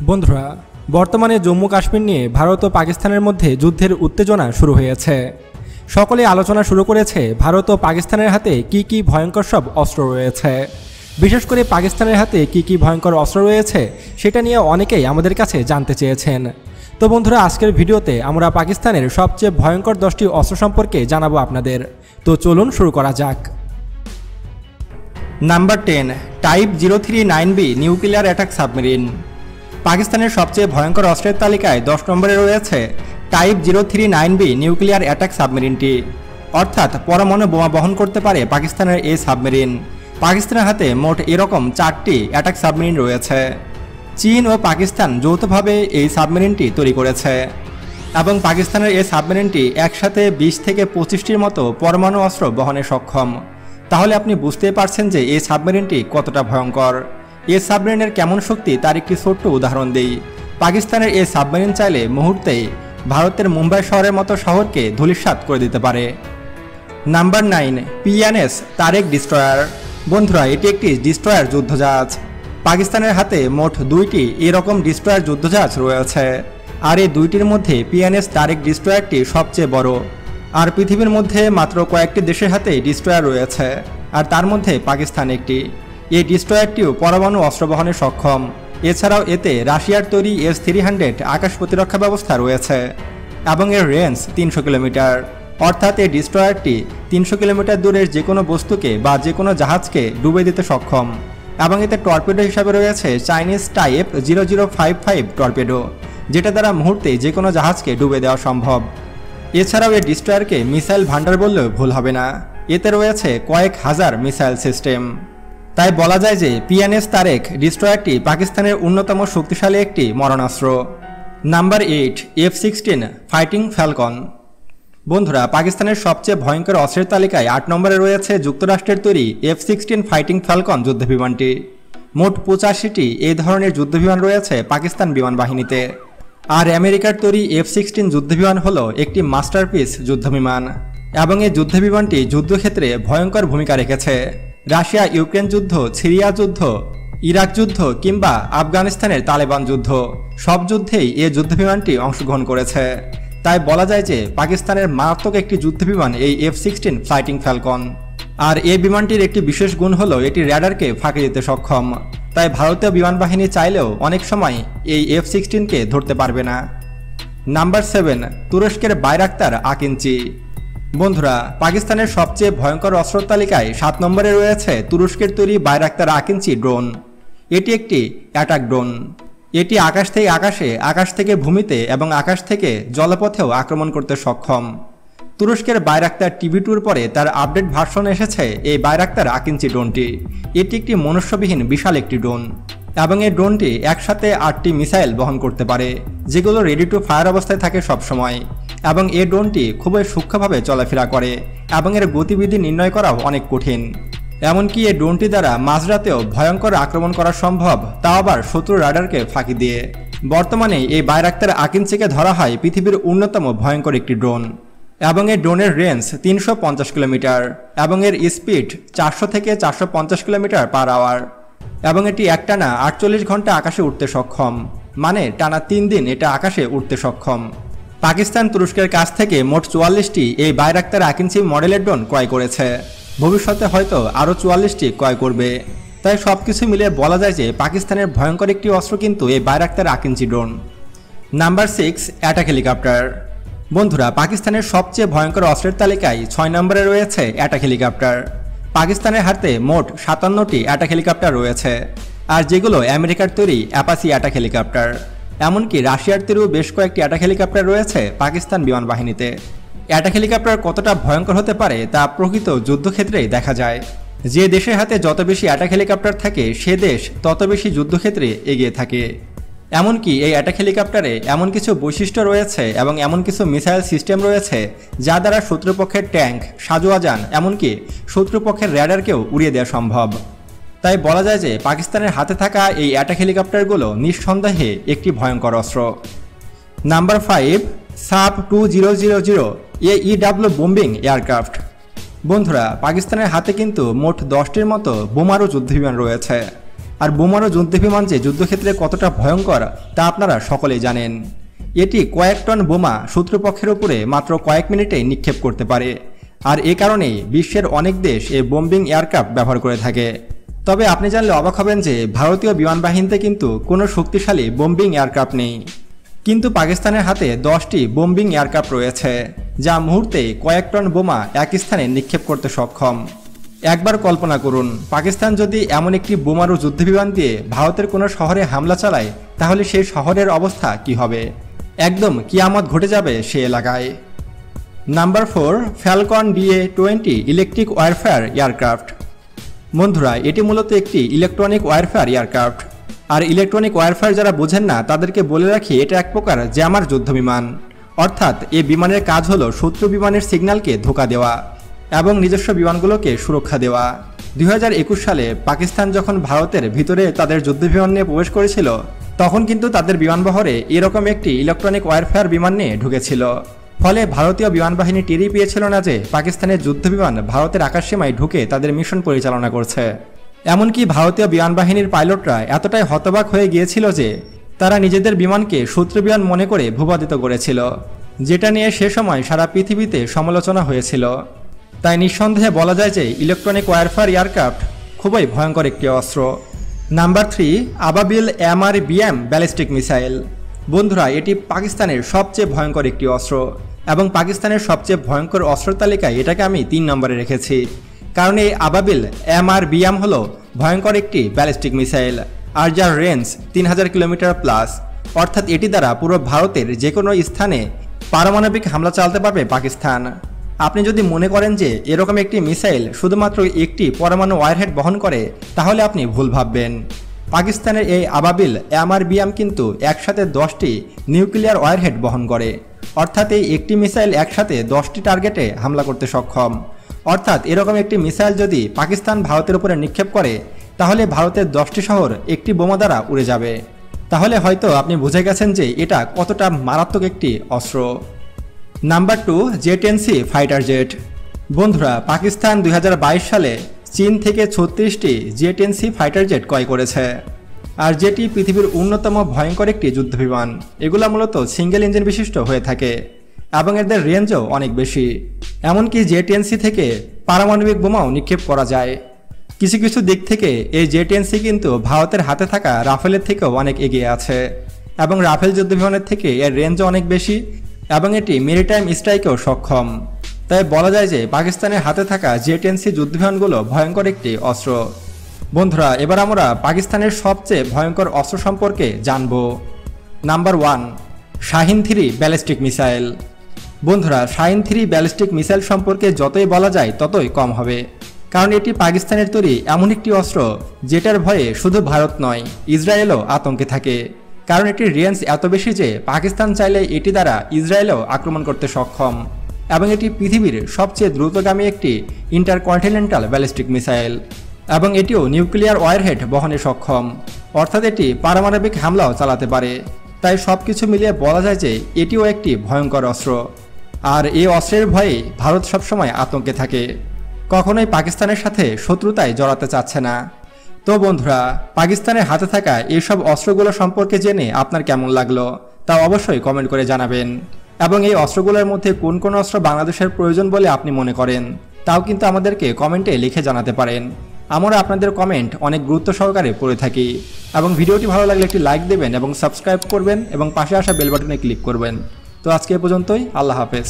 বন্ধুরা, বর্তমানে জম্মু কাশ্মীর নিয়ে ভারত ও পাকিস্তানের মধ্যে যুদ্ধের উত্তেজনা শুরু হয়েছে। সকলে আলোচনা শুরু করেছে ভারত ও পাকিস্তানের হাতে কি ভয়ঙ্কর সব অস্ত্র রয়েছে। বিশেষ করে পাকিস্তানের হাতে কি ভয়ঙ্কর অস্ত্র রয়েছে সেটা নিয়ে অনেকেই আমাদের কাছে জানতে চেয়েছেন। তো বন্ধুরা, আজকের ভিডিওতে আমরা পাকিস্তানের সবচেয়ে ভয়ঙ্কর 10টি অস্ত্র সম্পর্কে জানাবো আপনাদের। তো চলুন শুরু করা যাক। Number 10, type 039B nuclear attack submarine. পাকিস্তানের সবচেয়ে ভয়ঙ্কর অস্ত্রের তালিকায় 10 নম্বরে রয়েছে টাইপ 039B নিউক্লিয়ার অ্যাটাক সাবমেরিনটি। অর্থাৎ পরমাণু বোমা বহন করতে পারে পাকিস্তানের এই সাবমেরিন। পাকিস্তানের হাতে মোট এরকম 4টি অ্যাটাক সাবমেরিন রয়েছে। চীন ও পাকিস্তান যৌথভাবে এই সাবমেরিনটি তৈরি করেছে এবং পাকিস্তানের এই সাবমেরিনটি একসাথে 20 থেকে 25টির মতো পরমাণু অস্ত্র বহনে সক্ষম। তাহলে আপনি বুঝতেই পারছেন যে এই সাবমেরিনটি কতটা ভয়ঙ্কর। এই সাবমেরিনের কেমন শক্তি তার একটি ছোট্ট উদাহরণ দিই। পাকিস্তানের এই সাবমেরিন চাইলে মুহূর্তেই ভারতের মুম্বাই শহরের মতো শহরকে ধূলিসাৎ করে দিতে পারে। Number 9, PNS Tariq destroyer. বন্ধুরা, এটি একটি ডিস্ট্রয়ার যুদ্ধজাহাজ। পাকিস্তানের হাতে মোট 2টি এরকম ডিস্ট্রয়ার যুদ্ধজাহাজ রয়েছে, আর এই 2টির মধ্যে PNS তারেক ডিস্ট্রয়ারটি সবচেয়ে বড়। আর পৃথিবীর মধ্যে মাত্র কয়েকটি দেশের হাতে ডিস্ট্রয়ার রয়েছে, আর তার মধ্যে পাকিস্তান একটি। এই ডিস্ট্রয়ারটিও পরমাণু অস্ত্র বহনে সক্ষম। এছাড়াও এতে রাশিয়ার তৈরি S-300 আকাশ প্রতিরক্ষা ব্যবস্থা রয়েছে এবং এর রেঞ্জ 300 কিলোমিটার। অর্থাৎ এই ডিস্ট্রয়ারটি 300 কিলোমিটার দূরের যে কোনো বস্তুকে বা যে কোনো জাহাজকে ডুবে দিতে সক্ষম। এবং এতে টর্পেডো হিসাবে রয়েছে চাইনিজ টাইপ 0055 টর্পেডো, যেটা দ্বারা মুহূর্তে যে কোনো জাহাজকে ডুবে দেওয়া সম্ভব। এছাড়াও এই ডিস্ট্রয়ারকে মিসাইল ভান্ডার বললেও ভুল হবে না। এতে রয়েছে কয়েক হাজার মিসাইল সিস্টেম। তাই বলা যায় যে PNS তারেক ডিস্ট্রয়ারটি পাকিস্তানের অন্যতম শক্তিশালী একটি মরণাস্ত্র। Number 8, F-16 fighting Falcon. বন্ধুরা, পাকিস্তানের সবচেয়ে ভয়ঙ্কর অস্ত্রের তালিকায় 8 নম্বরে রয়েছে যুক্তরাষ্ট্রের তৈরি F-16 ফাইটিং ফ্যালকন যুদ্ধবিমানটি। মোট 85টি এই ধরনের যুদ্ধবিমান রয়েছে পাকিস্তান বিমান বাহিনীতে। আর আমেরিকার তৈরি F-16 যুদ্ধবিমান হলো একটি মাস্টারপিস যুদ্ধবিমান এবং এই যুদ্ধবিমানটি যুদ্ধক্ষেত্রে ভয়ঙ্কর ভূমিকা রেখেছে। রাশিয়া ইউক্রেন যুদ্ধ, সিরিয়া যুদ্ধ, ইরাক যুদ্ধ কিংবা আফগানিস্তানের তালেবান যুদ্ধ, সব যুদ্ধেই এই যুদ্ধবিমানটি অংশগ্রহণ করেছে। তাই বলা যায় যে পাকিস্তানের মারাত্মক একটি যুদ্ধবিমান এই F-16 ফাইটিং ফ্যালকন। আর এই বিমানটির একটি বিশেষ গুণ হলো এটি র্যাডারকে ফাঁকি দিতে সক্ষম। তাই ভারতীয় বিমান বাহিনী চাইলেও অনেক সময় এই F-16কে ধরতে পারবে না। নাম্বার 7, তুরস্কের বাইরাক্তার আকিঞ্চি। বন্ধুরা, পাকিস্তানের সবচেয়ে ভয়ঙ্কর অস্ত্র তালিকায় 7 নম্বরে রয়েছে তুরস্কের তৈরি বাইরাক্তার আকিঞ্চি ড্রোন। এটি একটি অ্যাটাক ড্রোন। এটি আকাশ থেকে আকাশে, আকাশ থেকে ভূমিতে এবং আকাশ থেকে জলপথেও আক্রমণ করতে সক্ষম। তুরস্কের বাইরাক্তার TB2-র পরে তার আপডেট ভার্সন এসেছে এই বাইরাক্তার আকিঞ্চি ড্রোনটি। এটি একটি মনুষ্যবিহীন বিশাল একটি ড্রোন এবং এই ড্রোনটি একসাথে 8টি মিসাইল বহন করতে পারে, যেগুলো রেডি টু ফায়ার অবস্থায় থাকে সবসময়। এবং এই ড্রোনটি খুবই সূক্ষ্মভাবে চলাফেরা করে এবং এর গতিবিধি নির্ণয় করাও অনেক কঠিন। এমনকি এই ড্রোনটি দ্বারা মাঝরাতেও ভয়ঙ্কর আক্রমণ করা সম্ভব, তাও আবার শত্রু রাডারকে ফাঁকি দিয়ে। বর্তমানে এই বাইরাক্তার আকিঞ্চিকে ধরা হয় পৃথিবীর অন্যতম ভয়ঙ্কর একটি ড্রোন এবং এই ড্রোনের রেঞ্জ 350 কিলোমিটার এবং এর স্পিড 400 থেকে 450 কিলোমিটার পার আওয়ার এবং এটি একটানা 48 ঘন্টা আকাশে উঠতে সক্ষম, মানে টানা 3 দিন এটা আকাশে উঠতে সক্ষম। পাকিস্তান তুরস্কের কাছ থেকে মোট 44টি এই বাইরাক্তার আকিঞ্চি মডেলের ড্রোন ক্রয় করেছে। ভবিষ্যতে হয়তো আরও 44টি ক্রয় করবে। তাই সবকিছু মিলিয়ে বলা যায় যে পাকিস্তানের ভয়ঙ্কর একটি অস্ত্র কিন্তু এই Bayraktar Akinci drone. Number 6, attack helicopter. বন্ধুরা, পাকিস্তানের সবচেয়ে ভয়ঙ্কর অস্ত্রের তালিকায় 6 নম্বরে রয়েছে অ্যাটাক হেলিকপ্টার। পাকিস্তানের হাতে মোট 57টি অ্যাটাক হেলিকপ্টার রয়েছে, আর যেগুলো আমেরিকার তৈরি অ্যাপাচি অ্যাটাক হেলিকপ্টার। এমনকি রাশিয়ার তৈরিও বেশ কয়েকটি অ্যাটাক হেলিকপ্টার রয়েছে পাকিস্তান বিমান বাহিনীতে। অ্যাটাক হেলিকপ্টার কতটা ভয়ঙ্কর হতে পারে তা প্রকৃত যুদ্ধক্ষেত্রেই দেখা যায়। যে দেশের হাতে যত বেশি অ্যাটাক হেলিকপ্টার থাকে সে দেশ তত বেশি যুদ্ধক্ষেত্রে এগিয়ে থাকে। এমনকি এই অ্যাটাক হেলিকপ্টারে এমন কিছু বৈশিষ্ট্য রয়েছে এবং এমন কিছু মিসাইল সিস্টেম রয়েছে যা দ্বারা শত্রুপক্ষের ট্যাঙ্ক, সাজোয়াজান, এমনকি শত্রুপক্ষের র্যাডারকেও উড়িয়ে দেওয়া সম্ভব। তাই বলা যায় যে পাকিস্তানের হাতে থাকা এই অ্যাটাক হেলিকপ্টারগুলো নিঃসন্দেহে একটি ভয়ঙ্কর অস্ত্র। Number 5, SAP 2000 AEW bombing aircraft. বন্ধুরা, পাকিস্তানের হাতে কিন্তু মোট 10টির মতো বোমারু যুদ্ধবিমান রয়েছে আর বোমারু যুদ্ধবিমান যে যুদ্ধক্ষেত্রে কতটা ভয়ঙ্কর তা আপনারা সকলেই জানেন। এটি কয়েক টন বোমা শত্রুপক্ষের উপরে মাত্র কয়েক মিনিটেই নিক্ষেপ করতে পারে, আর এ কারণেই বিশ্বের অনেক দেশ এই বোম্বিং এয়ারক্রাফট ব্যবহার করে থাকে। তবে আপনি জানলে অবাক হবেন যে ভারতীয় বিমান বাহিনীতে কিন্তু কোনো শক্তিশালী বোম্বিং এয়ারক্রাফট নেই, কিন্তু পাকিস্তানের হাতে 10টি বোম্বিং এয়ারক্রাফট রয়েছে, যা মুহূর্তে কয়েক টন বোমা এক স্থানে নিক্ষেপ করতে সক্ষম। একবার কল্পনা করুন, পাকিস্তান যদি এমন একটি বোমারু যুদ্ধবিমান দিয়ে ভারতের কোনো শহরে হামলা চালায়, তাহলে সেই শহরের অবস্থা কি হবে? একদম কিয়ামত ঘটে যাবে সে এলাকায়। Number 4, Falcon DA-20 electric warfare aircraft. বন্ধুরা, এটি মূলত একটি ইলেকট্রনিক ওয়ারফেয়ার এয়ারক্রাফট। আর ইলেকট্রনিক ওয়ারফেয়ার যারা বোঝেন না তাদেরকে বলে রাখি, এটা এক প্রকার জ্যামার যুদ্ধবিমান। অর্থাৎ এই বিমানের কাজ হলো শত্রু বিমানের সিগন্যালকে ধোঁকা দেওয়া এবং নিজস্ব বিমানগুলোকে সুরক্ষা দেওয়া। 2021 সালে পাকিস্তান যখন ভারতের ভিতরে তাদের যুদ্ধবিমান নিয়ে প্রবেশ করেছিল, তখন কিন্তু তাদের বিমানবহরে এরকম একটি ইলেকট্রনিক ওয়ারফেয়ার বিমান নিয়ে ঢুকেছিল। ফলে ভারতীয় বিমান বাহিনী টেরই পেয়েছিল না যে পাকিস্তানের যুদ্ধবিমান ভারতের আকাশসীমায় ঢুকে তাদের মিশন পরিচালনা করছে। এমনকি ভারতীয় বিমান বাহিনীর পাইলটরা এতটাই হতবাক হয়ে গিয়েছিল যে তারা নিজেদের বিমানকে শত্রু বিমান মনে করে ভূপাতিত করেছিল, যেটা নিয়ে সে সময় সারা পৃথিবীতে সমালোচনা হয়েছিল। তাই নিঃসন্দেহে বলা যায় যে ইলেকট্রনিক ওয়ারফেয়ার এয়ারক্রাফট খুবই ভয়ঙ্কর একটি অস্ত্র। নাম্বার 3, আবাবিল MRBM ব্যালিস্টিক মিসাইল। বন্ধুরা, এটি পাকিস্তানের সবচেয়ে ভয়ঙ্কর একটি অস্ত্র এবং পাকিস্তানের সবচেয়ে ভয়ঙ্কর অস্ত্রের তালিকায় এটাকে আমি 3 নম্বরে রেখেছি, কারণ এই আবাবিল MRBM হলো ভয়ঙ্কর একটি ব্যালিস্টিক মিসাইল, আর যার রেঞ্জ 3000 কিলোমিটার প্লাস। অর্থাৎ এটি দ্বারা পুরো ভারতের যে কোনো স্থানে পারমাণবিক হামলা চালাতে পারবে পাকিস্তান। আপনি যদি মনে করেন যে এরকম একটি মিসাইল শুধুমাত্র একটি পরমাণু ওয়ারহেড বহন করে, তাহলে আপনি ভুল ভাববেন। পাকিস্তানের এই আবাবিল MRBM কিন্তু একসাথে 10টি নিউক্লিয়ার ওয়ারহেড বহন করে। অর্থাৎ এই একটি মিসাইল একসাথে 10টি টার্গেটে হামলা করতে সক্ষম। অর্থাৎ এরকম একটি মিসাইল যদি পাকিস্তান ভারতের উপরে নিক্ষেপ করে, তাহলে ভারতের 10টি শহর একটি বোমা দ্বারা উড়ে যাবে। তাহলে হয়তো আপনি বুঝে গেছেন যে এটা কতটা মারাত্মক একটি অস্ত্র। Number 2, J-10C fighter jet. বন্ধুরা, পাকিস্তান 2022 সালে চীন থেকে 36টি J-10C ফাইটার জেট ক্রয় করেছে, আর যেটি পৃথিবীর অন্যতম ভয়ঙ্কর একটি যুদ্ধবিমান। এগুলো মূলত সিঙ্গেল ইঞ্জিন বিশিষ্ট হয়ে থাকে এবং এদের রেঞ্জও অনেক বেশি। এমনকি J-10C থেকে পারমাণবিক বোমাও নিক্ষেপ করা যায়। কিছু কিছু দিক থেকে এই J-10C কিন্তু ভারতের হাতে থাকা রাফেলের থেকেও অনেক এগিয়ে আছে এবং রাফেল যুদ্ধবিমানের থেকে এর রেঞ্জও অনেক বেশি এবং এটি মেরিটাইম স্ট্রাইকেও সক্ষম। তাই বলা যায় যে পাকিস্তানের হাতে থাকা J-10C যুদ্ধবিমানগুলো ভয়ঙ্কর একটি অস্ত্র। বন্ধুরা, এবার আমরা পাকিস্তানের সবচেয়ে ভয়ঙ্কর অস্ত্র সম্পর্কে জানব। Number 1, Shaheen ballistic missile. বন্ধুরা, শাহিন-3 ব্যালিস্টিক মিসাইল সম্পর্কে যতই বলা যায় ততই কম হবে, কারণ এটি পাকিস্তানের তৈরি এমন একটি অস্ত্র যেটার ভয়ে শুধু ভারত নয়, ইসরায়েলও আতঙ্কে থাকে। কারণ এটির রেঞ্জ এত বেশি যে পাকিস্তান চাইলে এটি দ্বারা ইসরায়েলও আক্রমণ করতে সক্ষম এবং এটি পৃথিবীর সবচেয়ে দ্রুতগামী একটি ইন্টারকন্টিনেন্টাল ব্যালিস্টিক মিসাইল এবং এটিও নিউক্লিয়ার ওয়ারহেড বহনে সক্ষম। অর্থাৎ এটি পারমাণবিক হামলাও চালাতে পারে। তাই সব কিছু মিলিয়ে বলা যায় যে এটিও একটি ভয়ঙ্কর অস্ত্র, আর এই অস্ত্রের ভয়ে ভারত সবসময় আতঙ্কে থাকে, কখনোই পাকিস্তানের সাথে শত্রুতায় জড়াতে চাচ্ছে না। তো বন্ধুরা, পাকিস্তানের হাতে থাকা এইসব অস্ত্রগুলো সম্পর্কে জেনে আপনার কেমন লাগলো তা অবশ্যই কমেন্ট করে জানাবেন, এবং এই অস্ত্রগুলোর মধ্যে কোন কোন অস্ত্র বাংলাদেশের প্রয়োজন বলে আপনি মনে করেন তাও কিন্তু আমাদেরকে কমেন্টে লিখে জানাতে পারেন। আমরা আপনাদের কমেন্ট অনেক গুরুত্ব সহকারে পড়ে থাকি। এবং ভিডিওটি ভালো লাগলে একটি লাইক দেবেন এবং সাবস্ক্রাইব করবেন এবং পাশে আসা বেল বাটনে ক্লিক করবেন। তো আজকে এ পর্যন্তই, আল্লাহ হাফেজ।